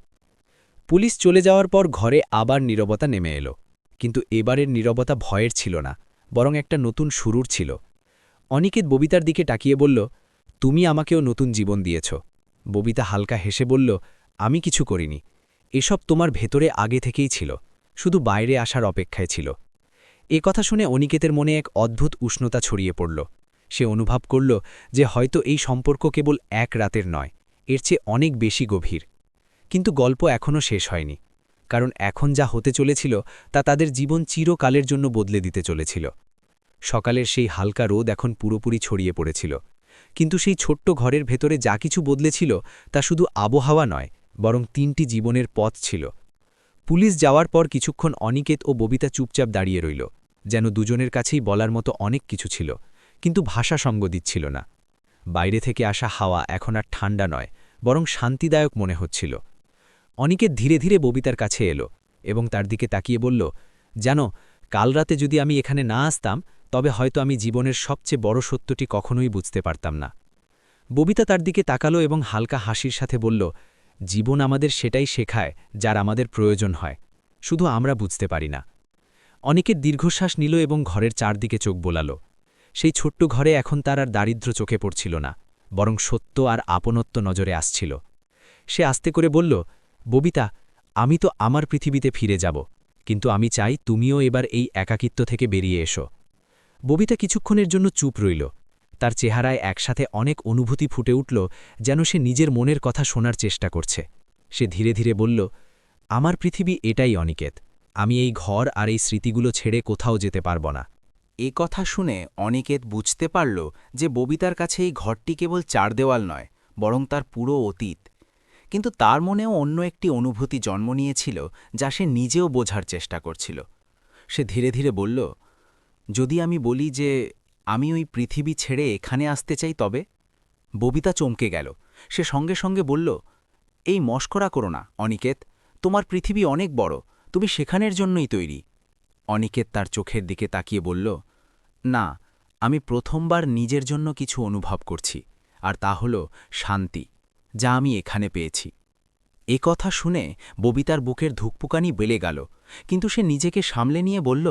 পুলিশ চলে যাওয়ার পর ঘরে আবার নীরবতা নেমে এলো, কিন্তু এবারের নীরবতা ভয়ের ছিল না, বরং একটা নতুন শুরুর ছিল। অনিকেত ববিতার দিকে তাকিয়ে বলল, তুমি আমাকেও নতুন জীবন দিয়েছ। ববিতা হালকা হেসে বলল, আমি কিছু করিনি, এসব তোমার ভেতরে আগে থেকেই ছিল, শুধু বাইরে আসার অপেক্ষায় ছিল। এ কথা শুনে অনিকেতের মনে এক অদ্ভুত উষ্ণতা ছড়িয়ে পড়ল। সে অনুভব করল যে হয়তো এই সম্পর্ক কেবল এক রাতের নয়, এর চেয়ে অনেক বেশি গভীর। কিন্তু গল্প এখনও শেষ হয়নি, কারণ এখন যা হতে চলেছিল তা তাদের জীবন চিরকালের জন্য বদলে দিতে চলেছিল। সকালের সেই হালকা রোদ এখন পুরোপুরি ছড়িয়ে পড়েছিল, কিন্তু সেই ছোট্ট ঘরের ভেতরে যা কিছু বদলেছিল তা শুধু আবহাওয়া নয়, বরং তিনটি জীবনের পথ ছিল। পুলিশ যাওয়ার পর কিছুক্ষণ অনিকেত ও ববিতা চুপচাপ দাঁড়িয়ে রইল, যেন দুজনের কাছেই বলার মতো অনেক কিছু ছিল, কিন্তু ভাষা সঙ্গ দিচ্ছিল না। বাইরে থেকে আসা হাওয়া এখন আর ঠান্ডা নয়, বরং শান্তিদায়ক মনে হচ্ছিল। অনিকেত ধীরে ধীরে ববিতার কাছে এলো এবং তার দিকে তাকিয়ে বলল, জানো, কাল রাতে যদি আমি এখানে না আসতাম তবে হয়তো আমি জীবনের সবচেয়ে বড় সত্যটি কখনোই বুঝতে পারতাম না। ববিতা তার দিকে তাকালো এবং হালকা হাসির সাথে বলল, জীবন আমাদের সেটাই শেখায় যার আমাদের প্রয়োজন হয়, শুধু আমরা বুঝতে পারি না। অনেকের দীর্ঘশ্বাস নিল এবং ঘরের চারদিকে চোখ বোলালো। সেই ছোট্ট ঘরে এখন তার আর দারিদ্র্য চোখে পড়ছিল না, বরং সত্য আর আপনত্ব নজরে আসছিল। সে আস্তে করে বলল, ববিতা, আমি তো আমার পৃথিবীতে ফিরে যাব, কিন্তু আমি চাই তুমিও এবার এই একাকিত্ব থেকে বেরিয়ে এসো। ববিতা কিছুক্ষণের জন্য চুপ রইল। তার চেহারায় একসাথে অনেক অনুভূতি ফুটে উঠল, যেন সে নিজের মনের কথা শোনার চেষ্টা করছে। সে ধীরে ধীরে বলল, আমার পৃথিবী এটাই অনিকেত। আমি এই ঘর আর এই স্মৃতিগুলো ছেড়ে কোথাও যেতে পারব না। এ কথা শুনে অনিকেত বুঝতে পারল যে ববিতার কাছে এই ঘরটি কেবল চার দেওয়াল নয়, বরং তার পুরো অতীত। কিন্তু তার মনেও অন্য একটি অনুভূতি জন্ম নিয়েছিল, যা সে নিজেও বোঝার চেষ্টা করছিল। সে ধীরে ধীরে বলল, যদি আমি বলি যে আমি ওই পৃথিবী ছেড়ে এখানে আসতে চাই তবে? ববিতা চমকে গেল। সে সঙ্গে সঙ্গে বলল, এই মস্করা করো না অনিকেত, তোমার পৃথিবী অনেক বড়, তুমি সেখানের জন্যই তৈরি। অনিকেত তার চোখের দিকে তাকিয়ে বলল, না, আমি প্রথমবার নিজের জন্য কিছু অনুভব করছি, আর তা হল শান্তি, যা আমি এখানে পেয়েছি। এ কথা শুনে ববিতার বুকের ধুকপুকানি বেড়ে গেল, কিন্তু সে নিজেকে সামলে নিয়ে বলল,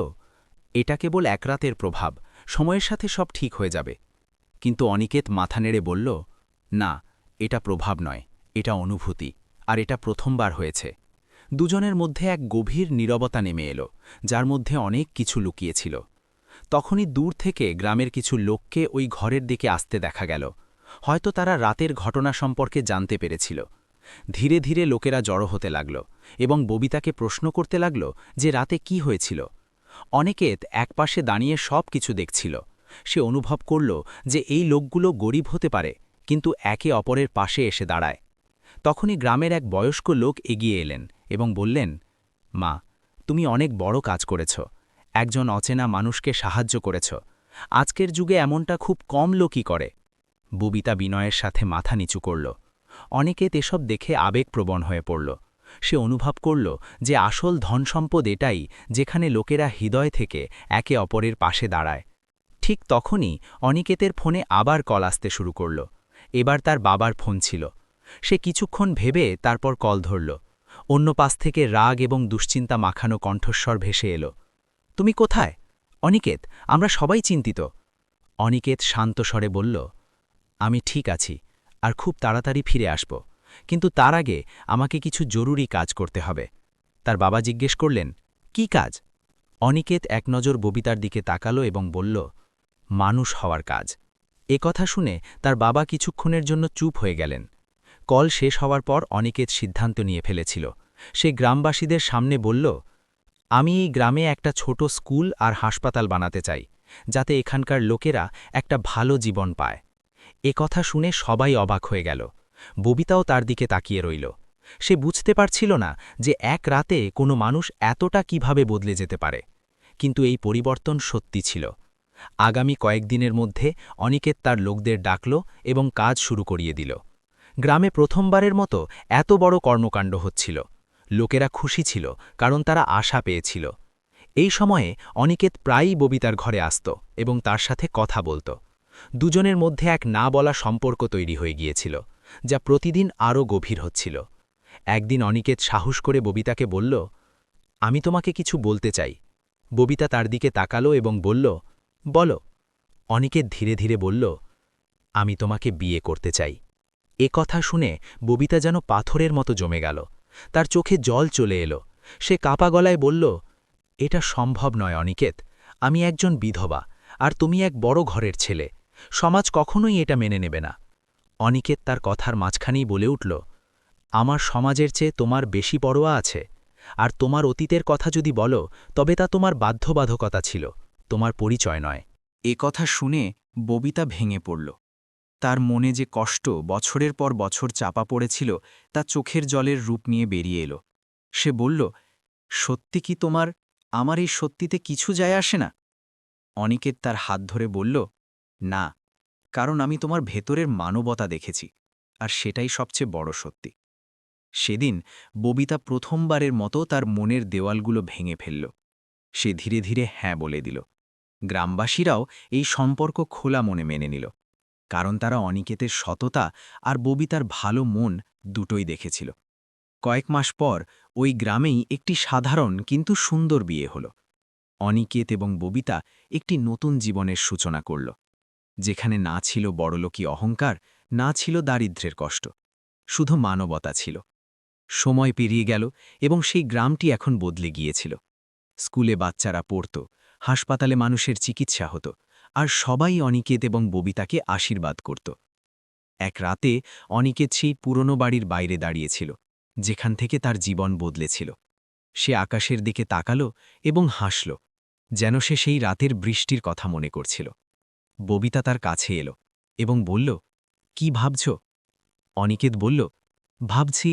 এটা কেবল এক রাতের প্রভাব, সময়ের সাথে সব ঠিক হয়ে যাবে। কিন্তু অনিকেত মাথা নেড়ে বলল, না, এটা প্রভাব নয়, এটা অনুভূতি, আর এটা প্রথমবার হয়েছে। দুজনের মধ্যে এক গভীর নীরবতা নেমে এলো, যার মধ্যে অনেক কিছু লুকিয়েছিল। তখনই দূর থেকে গ্রামের কিছু লোককে ওই ঘরের দিকে আসতে দেখা গেল। হয়তো তারা রাতের ঘটনা সম্পর্কে জানতে পেরেছিল। ধীরে ধীরে লোকেরা জড়ো হতে লাগল এবং ববিতাকে প্রশ্ন করতে লাগল যে রাতে কি হয়েছিল। অনিকেত একপাশে দাঁড়িয়ে সব কিছু দেখছিল। সে অনুভব করল যে এই লোকগুলো গরিব হতে পারে, কিন্তু একে অপরের পাশে এসে দাঁড়ায়। তখনই গ্রামের এক বয়স্ক লোক এগিয়ে এলেন এবং বললেন, মা, তুমি অনেক বড় কাজ করেছ, একজন অচেনা মানুষকে সাহায্য করেছ। আজকের যুগে এমনটা খুব কম লোকই করে। ববিতা বিনয়ের সাথে মাথা নিচু করল। অনিকেত এসব দেখে আবেগপ্রবণ হয়ে পড়ল। সে অনুভব করল যে আসল ধনসম্পদ এটাই, যেখানে লোকেরা হৃদয় থেকে একে অপরের পাশে দাঁড়ায়। ঠিক তখনই অনিকেতের ফোনে আবার কল আসতে শুরু করল। এবার তার বাবার ফোন ছিল। সে কিছুক্ষণ ভেবে তারপর কল ধরল। অন্য পাশ থেকে রাগ এবং দুশ্চিন্তা মাখানো কণ্ঠস্বর ভেসে এলো। তুমি কোথায় অনিকেত? আমরা সবাই চিন্তিত। অনিকেত শান্ত স্বরে বলল, আমি ঠিক আছি, আর খুব তাড়াতাড়ি ফিরে আসব, কিন্তু তার আগে আমাকে কিছু জরুরি কাজ করতে হবে। তার বাবা জিজ্ঞেস করলেন, কি কাজ? অনিকেত এক নজর ববিতার দিকে তাকালো এবং বলল, মানুষ হওয়ার কাজ। এ কথা শুনে তার বাবা কিছুক্ষণের জন্য চুপ হয়ে গেলেন। কল শেষ হওয়ার পর অনিকেত সিদ্ধান্ত নিয়ে ফেলেছিল। সে গ্রামবাসীদের সামনে বলল, আমি এই গ্রামে একটা ছোট স্কুল আর হাসপাতাল বানাতে চাই, যাতে এখানকার লোকেরা একটা ভালো জীবন পায়। এ কথা শুনে সবাই অবাক হয়ে গেল। ববিতাও তার দিকে তাকিয়ে রইল। সে বুঝতে পারছিল না যে এক রাতে কোনো মানুষ এতটা কিভাবে বদলে যেতে পারে। কিন্তু এই পরিবর্তন সত্যি ছিল। আগামী কয়েকদিনের মধ্যে অনিকেত তার লোকদের ডাকল এবং কাজ শুরু করিয়ে দিল। গ্রামে প্রথমবারের মতো এত বড় কর্মকাণ্ড হচ্ছিল। লোকেরা খুশি ছিল, কারণ তারা আশা পেয়েছিল। এই সময়ে অনিকেত প্রায়ই ববিতার ঘরে আসত এবং তার সাথে কথা বলত। দুজনের মধ্যে এক না বলা সম্পর্ক তৈরি হয়ে গিয়েছিল, যা প্রতিদিন আরও গভীর হচ্ছিল। একদিন অনিকেত সাহস করে ববিতাকে বলল, আমি তোমাকে কিছু বলতে চাই। ববিতা তার দিকে তাকালো এবং বলল, বলো। অনিকেত ধীরে ধীরে বলল, আমি তোমাকে বিয়ে করতে চাই। এ কথা শুনে ববিতা যেন পাথরের মতো জমে গেল। তার চোখে জল চলে এলো। সে কাপা গলায় বলল, এটা সম্ভব নয় অনিকেত, আমি একজন বিধবা, আর তুমি এক বড় ঘরের ছেলে। সমাজ কখনোই এটা মেনে নেবে না। অনিকেত তার কথার মাঝখানেই বলে উঠল, আমার সমাজের চেয়ে তোমার বেশি পরোয়া আছে, আর তোমার অতীতের কথা যদি বলো তবে তা তোমার বাধ্যবাধকতা ছিল, তোমার পরিচয় নয়। এ কথা শুনে ববিতা ভেঙে পড়ল। তার মনে যে কষ্ট বছরের পর বছর চাপা পড়েছিল, তা চোখের জলের রূপ নিয়ে বেরিয়ে এলো। সে বলল, সত্যি কি তোমার আমার এই সত্যিতে কিছু যায় আসে না? অনিকেত তার হাত ধরে বলল, না, কারণ আমি তোমার ভেতরের মানবতা দেখেছি, আর সেটাই সবচেয়ে বড় সত্যি। সেদিন ববিতা প্রথমবারের মতো তার মনের দেওয়ালগুলো ভেঙে ফেলল। সে ধীরে ধীরে হ্যাঁ বলে দিল। গ্রামবাসীরাও এই সম্পর্ক খোলা মনে মেনে নিল, কারণ তারা অনিকেতের সততা আর ববিতার ভালো মন দুটোই দেখেছিল। কয়েক মাস পর ওই গ্রামেই একটি সাধারণ কিন্তু সুন্দর বিয়ে হল। অনিকেত এবং ববিতা একটি নতুন জীবনের সূচনা করল, যেখানে না ছিল বড়লোকি অহংকার, না ছিল দারিদ্র্যের কষ্ট, শুধু মানবতা ছিল। সময় পেরিয়ে গেল এবং সেই গ্রামটি এখন বদলে গিয়েছিল। স্কুলে বাচ্চারা পড়ত, হাসপাতালে মানুষের চিকিৎসা হতো, আর সবাই অনিকেত এবং ববিতাকে আশীর্বাদ করত। এক রাতে অনিকেত সেই পুরনো বাড়ির বাইরে দাঁড়িয়েছিল, যেখান থেকে তার জীবন বদলেছিল। সে আকাশের দিকে তাকালো এবং হাসল, যেন সে সেই রাতের বৃষ্টির কথা মনে করছিল। ববিতা তার কাছে এলো এবং বলল, কি ভাবছ? অনিকেত বলল, ভাবছি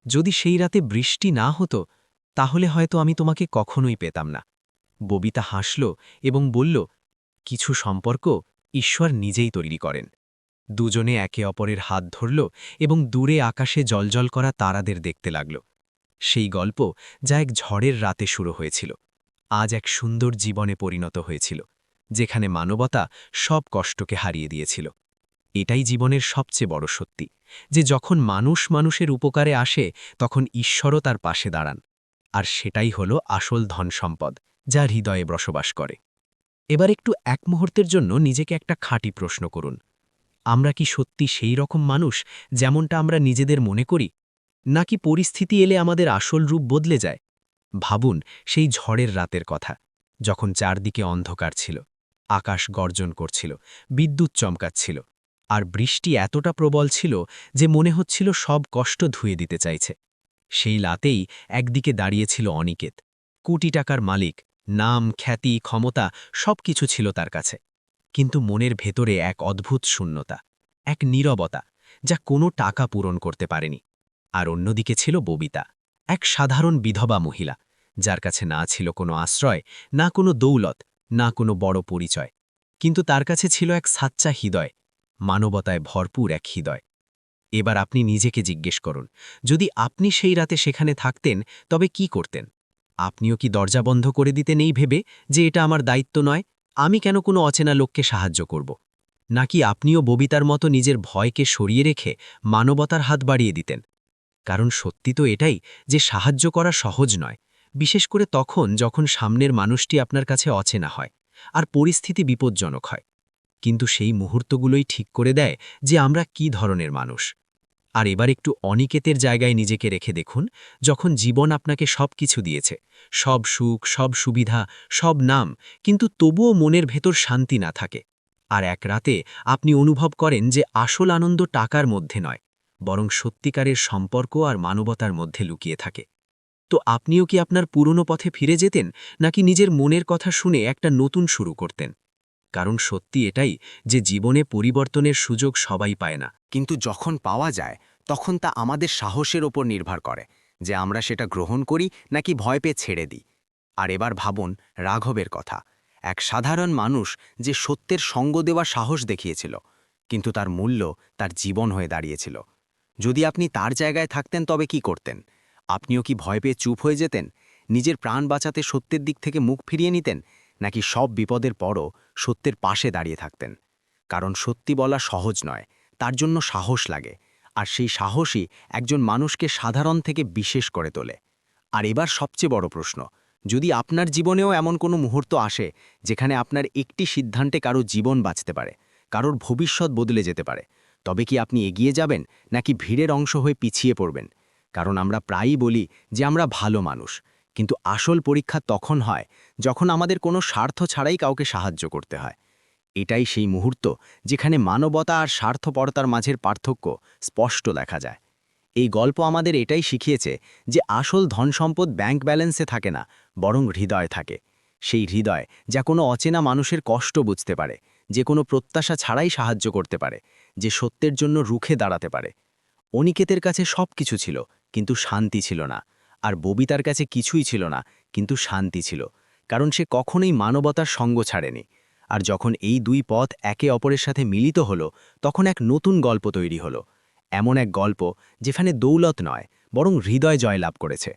যদি সেই রাতে বৃষ্টি না হতো তাহলে হয়তো আমি তোমাকে কখনোই পেতাম না। ববিতা হাসল এবং বলল, কিছু সম্পর্ক ঈশ্বর নিজেই তৈরি করেন। দুজনে একে অপরের হাত ধরল এবং দূরে আকাশে জ্বলজ্বল করা তারাদের দেখতে লাগল। সেই গল্প, যা এক ঝড়ের রাতে শুরু হয়েছিল, আজ এক সুন্দর জীবনে পরিণত হয়েছিল, যেখানে মানবতা সব কষ্টকে হারিয়ে দিয়েছিল। এটাই জীবনের সবচেয়ে বড় সত্যি, যে যখন মানুষ মানুষের উপকারে আসে তখন ঈশ্বরও তার পাশে দাঁড়ান। আর সেটাই হলো আসল ধন সম্পদ, যা হৃদয়ে বসবাস করে। এবার একটু এক মুহূর্তের জন্য নিজেকে একটা খাঁটি প্রশ্ন করুন। আমরা কি সত্যি সেই রকম মানুষ যেমনটা আমরা নিজেদের মনে করি, নাকি পরিস্থিতি এলে আমাদের আসল রূপ বদলে যায়? ভাবুন সেই ঝড়ের রাতের কথা, যখন চারদিকে অন্ধকার ছিল, আকাশ গর্জন করছিল, বিদ্যুৎ চমকাচ্ছিল, আর বৃষ্টি এতটা প্রবল ছিল যে মনে হচ্ছিল সব কষ্ট ধুয়ে দিতে চাইছে। সেই রাতেই একদিকে দাঁড়িয়েছিল অনিকেত, কোটি টাকার মালিক, নাম, খ্যাতি, ক্ষমতা সবকিছু ছিল তার কাছে। কিন্তু মনের ভেতরে এক অদ্ভুত শূন্যতা, এক নীরবতা, যা কোনো টাকা পূরণ করতে পারেনি। আর অন্যদিকে ছিল ববিতা, এক সাধারণ বিধবা মহিলা, যার কাছে না ছিল কোনো আশ্রয়, না কোনো দৌলত, না কোনো বড় পরিচয়। কিন্তু তার কাছে ছিল এক সাচ্চা হৃদয়, মানবতায় ভরপুর এক হৃদয়। এবার আপনি নিজেকে জিজ্ঞেস করুন, যদি আপনি সেই রাতে সেখানে থাকতেন তবে কি করতেন? আপনিও কি দরজা বন্ধ করে দিতেন এই ভেবে যে এটা আমার দায়িত্ব নয়, আমি কেন কোনো অচেনা লোককে সাহায্য করব? নাকি আপনিও ববিতার মতো নিজের ভয়কে সরিয়ে রেখে মানবতার হাত বাড়িয়ে দিতেন? কারণ সত্যি তো এটাই যে সাহায্য করা সহজ নয়, বিশেষ করে তখন যখন সামনের মানুষটি আপনার কাছে অচেনা হয় আর পরিস্থিতি বিপজ্জনক হয়। কিন্তু সেই মুহূর্তগুলোই ঠিক করে দেয় যে আমরা কি ধরনের মানুষ। আর এবার একটু অনিকেতের জায়গায় নিজেকে রেখে দেখুন, যখন জীবন আপনাকে সব কিছু দিয়েছে, সব সুখ, সব সুবিধা, সব নাম, কিন্তু তবুও মনের ভেতর শান্তি না থাকে। আর এক রাতে আপনি অনুভব করেন যে আসল আনন্দ টাকার মধ্যে নয়, বরং সত্যিকারের সম্পর্ক আর মানবতার মধ্যে লুকিয়ে থাকে। তো আপনিও কি আপনার পুরনো পথে ফিরে যেতেন, নাকি নিজের মনের কথা শুনে একটা নতুন শুরু করতেন? কারণ সত্যি এটাই যে জীবনে পরিবর্তনের সুযোগ সবাই পায় না, কিন্তু যখন পাওয়া যায় তখন তা আমাদের সাহসের ওপর নির্ভর করে, যে আমরা সেটা গ্রহণ করি নাকি ভয় পেয়ে ছেড়ে দিই। আর এবার ভাবুন রাঘবের কথা, এক সাধারণ মানুষ যে সত্যের সঙ্গ দেওয়ার সাহস দেখিয়েছিল, কিন্তু তার মূল্য তার জীবন হয়ে দাঁড়িয়েছিল। যদি আপনি তার জায়গায় থাকতেন তবে কি করতেন? আপনিও কি ভয় পেয়ে চুপ হয়ে যেতেন, নিজের প্রাণ বাঁচাতে সত্যের দিক থেকে মুখ ফিরিয়ে নিতেন, নাকি সব বিপদের পরও সত্যের পাশে দাঁড়িয়ে থাকতেন? কারণ সত্যি বলা সহজ নয়, তার জন্য সাহস লাগে, আর সেই সাহসই একজন মানুষকে সাধারণ থেকে বিশেষ করে তোলে। আর এবার সবচেয়ে বড় প্রশ্ন, যদি আপনার জীবনেও এমন কোনো মুহূর্ত আসে যেখানে আপনার একটি সিদ্ধান্তে কারো জীবন বাঁচতে পারে, কারোর ভবিষ্যৎ বদলে যেতে পারে, তবে কি আপনি এগিয়ে যাবেন নাকি ভিড়ের অংশ হয়ে পিছিয়ে পড়বেন? কারণ আমরা প্রায়ই বলি যে আমরা ভালো মানুষ, কিন্তু আসল পরীক্ষা তখন হয় যখন আমাদের কোনো স্বার্থ ছাড়াই কাউকে সাহায্য করতে হয়। এটাই সেই মুহূর্ত যেখানে মানবতা আর স্বার্থপরতার মাঝের পার্থক্য স্পষ্ট দেখা যায়। এই গল্প আমাদের এটাই শিখিয়েছে যে আসল ধনসম্পদ ব্যাংক ব্যালেন্সে থাকে না, বরং হৃদয় থাকে। সেই হৃদয় যা কোনো অচেনা মানুষের কষ্ট বুঝতে পারে, যে কোনো প্রত্যাশা ছাড়াই সাহায্য করতে পারে, যে সত্যের জন্য রুখে দাঁড়াতে পারে। অনিকেতের কাছে সব কিছু ছিল, কিন্তু শান্তি ছিল না। আর ববিতার কাছে কিছুই ছিল না, কিন্তু শান্তি ছিল, কারণ সে কখনোই মানবতার সঙ্গ ছাড়েনি। আর যখন এই দুই পথ একে অপরের সাথে মিলিত হলো, তখন এক নতুন গল্প তৈরি হলো। এমন এক গল্প যেখানে দৌলত নয়, বরং হৃদয় জয়লাভ করেছে।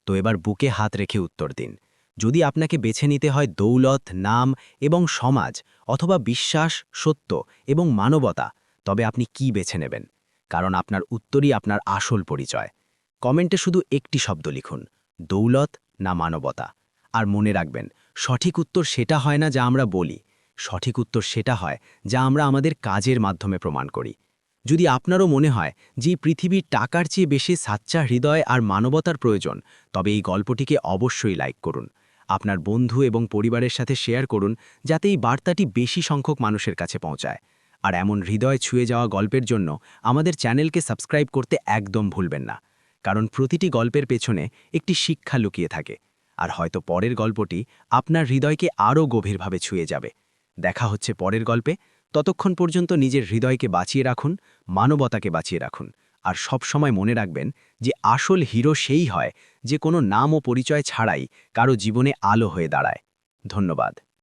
তো এবার বুকে হাত রেখে উত্তর দিন, যদি আপনাকে বেছে নিতে হয় দৌলত, নাম এবং সমাজ, অথবা বিশ্বাস, সত্য এবং মানবতা, তবে আপনি কি বেছে নেবেন? কারণ আপনার উত্তরই আপনার আসল পরিচয়। কমেন্টে শুধু একটি শব্দ লিখুন, দৌলত না মানবতা। আর মনে রাখবেন, সঠিক উত্তর সেটা হয় না যা আমরা বলি, সঠিক উত্তর সেটা হয় যা আমরা আমাদের কাজের মাধ্যমে প্রমাণ করি। যদি আপনারও মনে হয় যে এই পৃথিবীর টাকার চেয়ে বেশি সাচ্চা হৃদয় আর মানবতার প্রয়োজন, তবে এই গল্পটিকে অবশ্যই লাইক করুন। আপনার বন্ধু এবং পরিবারের সাথে শেয়ার করুন, যাতে এই বার্তাটি বেশি সংখ্যক মানুষের কাছে পৌঁছায়। আর এমন হৃদয় ছুঁয়ে যাওয়া গল্পের জন্য আমাদের চ্যানেলকে সাবস্ক্রাইব করতে একদম ভুলবেন না, কারণ প্রতিটি গল্পের পেছনে একটি শিক্ষা লুকিয়ে থাকে। আর হয়তো পরের গল্পটি আপনার হৃদয়কে আরও গভীরভাবে ছুঁয়ে যাবে। দেখা হচ্ছে পরের গল্পে। ততক্ষণ পর্যন্ত নিজের হৃদয়কে বাঁচিয়ে রাখুন, মানবতাকে বাঁচিয়ে রাখুন, আর সব সময় মনে রাখবেন যে আসল হিরো সেই হয় যে কোনো নাম ও পরিচয় ছাড়াই কারো জীবনে আলো হয়ে দাঁড়ায়। ধন্যবাদ।